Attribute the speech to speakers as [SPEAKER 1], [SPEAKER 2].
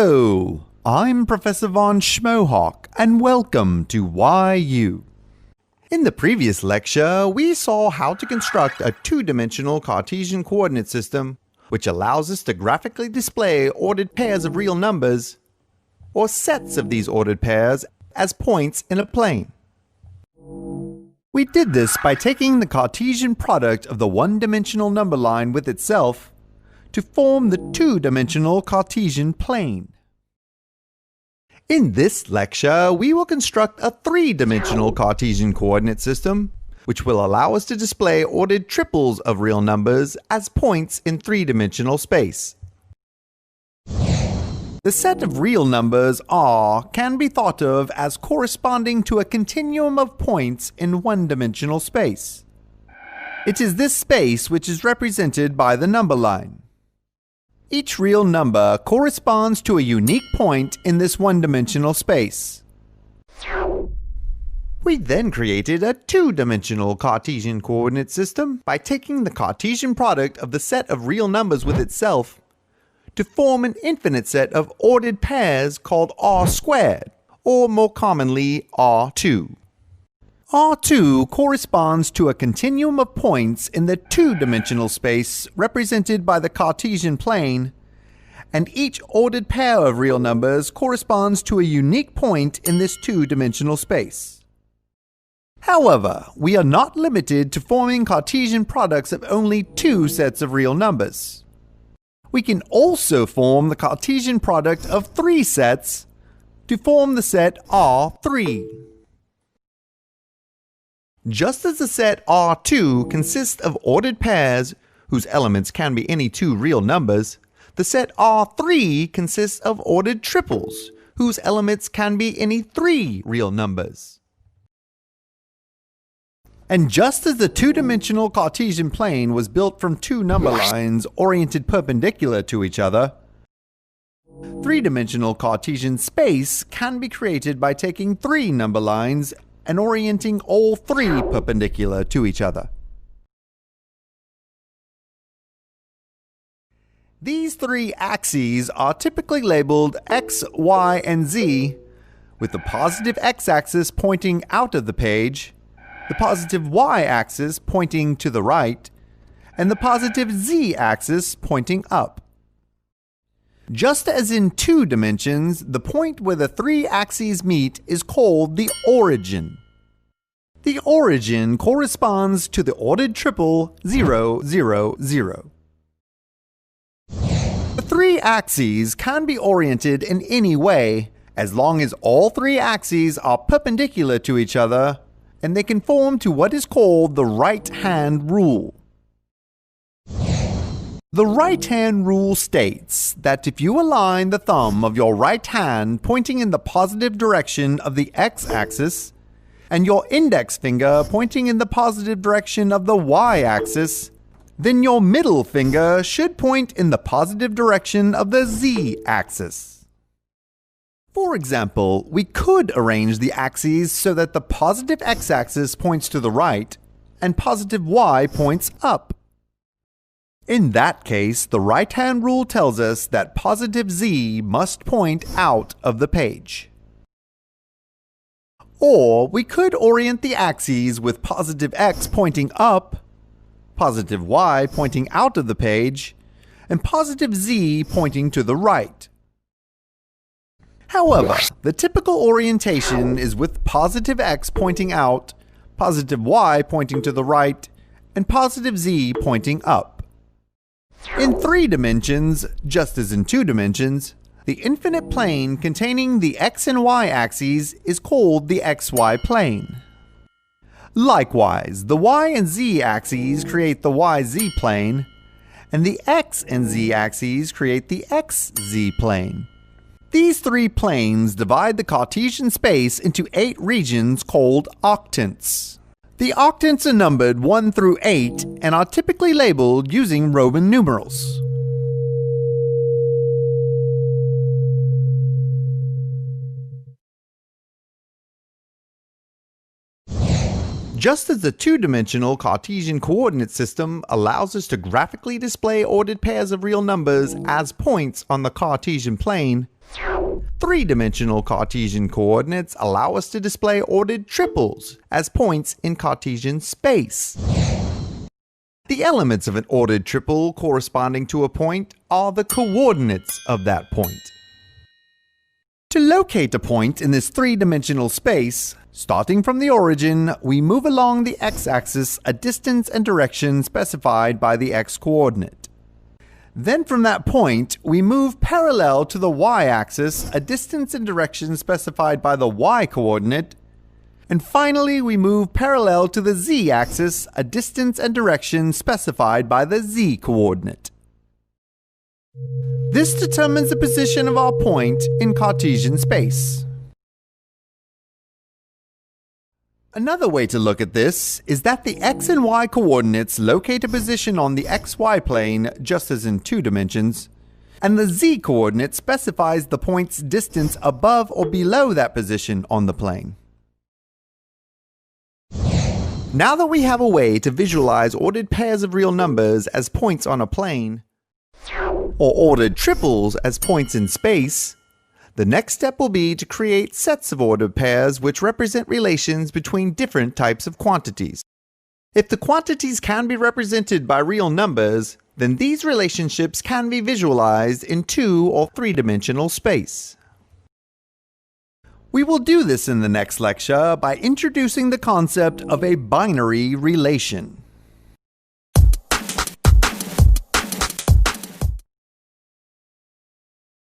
[SPEAKER 1] Hello, I'm Professor Von Schmohawk, and welcome to YU. In the previous lecture, we saw how to construct a two-dimensional Cartesian coordinate system, which allows us to graphically display ordered pairs of real numbers, or sets of these ordered pairs, as points in a plane. We did this by taking the Cartesian product of the one-dimensional number line with itself to form the two-dimensional Cartesian plane. In this lecture, we will construct a three-dimensional Cartesian coordinate system, which will allow us to display ordered triples of real numbers as points in three-dimensional space. The set of real numbers R can be thought of as corresponding to a continuum of points in one-dimensional space. It is this space which is represented by the number line. Each real number corresponds to a unique point in this one-dimensional space. We then created a two-dimensional Cartesian coordinate system by taking the Cartesian product of the set of real numbers with itself to form an infinite set of ordered pairs called R squared, or more commonly R2. R2 corresponds to a continuum of points in the two-dimensional space represented by the Cartesian plane, and each ordered pair of real numbers corresponds to a unique point in this two-dimensional space. However, we are not limited to forming Cartesian products of only two sets of real numbers. We can also form the Cartesian product of three sets to form the set R3. Just as the set R2 consists of ordered pairs whose elements can be any two real numbers, the set R3 consists of ordered triples whose elements can be any three real numbers. And just as the two-dimensional Cartesian plane was built from two number lines oriented perpendicular to each other, three-dimensional Cartesian space can be created by taking three number lines and orienting all three perpendicular to each other. These three axes are typically labeled X, Y, and Z, with the positive X-axis pointing out of the page, the positive Y-axis pointing to the right, and the positive Z-axis pointing up. Just as in two dimensions, the point where the three axes meet is called the origin. The origin corresponds to the ordered triple 0, 0, 0. The three axes can be oriented in any way, as long as all three axes are perpendicular to each other, and they conform to what is called the right-hand rule. The right-hand rule states that if you align the thumb of your right hand pointing in the positive direction of the x-axis and your index finger pointing in the positive direction of the y-axis, then your middle finger should point in the positive direction of the z-axis. For example, we could arrange the axes so that the positive x-axis points to the right and positive y points up. In that case, the right-hand rule tells us that positive z must point out of the page. Or we could orient the axes with positive x pointing up, positive y pointing out of the page, and positive z pointing to the right. However, the typical orientation is with positive x pointing out, positive y pointing to the right, and positive z pointing up. In three dimensions, just as in two dimensions, the infinite plane containing the x and y axes is called the xy plane. Likewise, the y and z axes create the yz plane, and the x and z axes create the xz plane. These three planes divide the Cartesian space into 8 regions called octants. The octants are numbered 1 through 8 and are typically labeled using Roman numerals. Just as the two-dimensional Cartesian coordinate system allows us to graphically display ordered pairs of real numbers as points on the Cartesian plane, Three-dimensional Cartesian coordinates allow us to display ordered triples as points in Cartesian space. The elements of an ordered triple corresponding to a point are the coordinates of that point. To locate a point in this three-dimensional space, starting from the origin, we move along the x-axis a distance and direction specified by the x-coordinate. Then from that point, we move parallel to the y-axis a distance and direction specified by the y-coordinate. And finally, we move parallel to the z-axis a distance and direction specified by the z-coordinate. This determines the position of our point in Cartesian space. Another way to look at this is that the x and y coordinates locate a position on the xy plane just as in 2 dimensions, and the z coordinate specifies the point's distance above or below that position on the plane. Now that we have a way to visualize ordered pairs of real numbers as points on a plane, or ordered triples as points in space, the next step will be to create sets of ordered pairs which represent relations between different types of quantities. If the quantities can be represented by real numbers, then these relationships can be visualized in 2 or 3-dimensional space. We will do this in the next lecture by introducing the concept of a binary relation.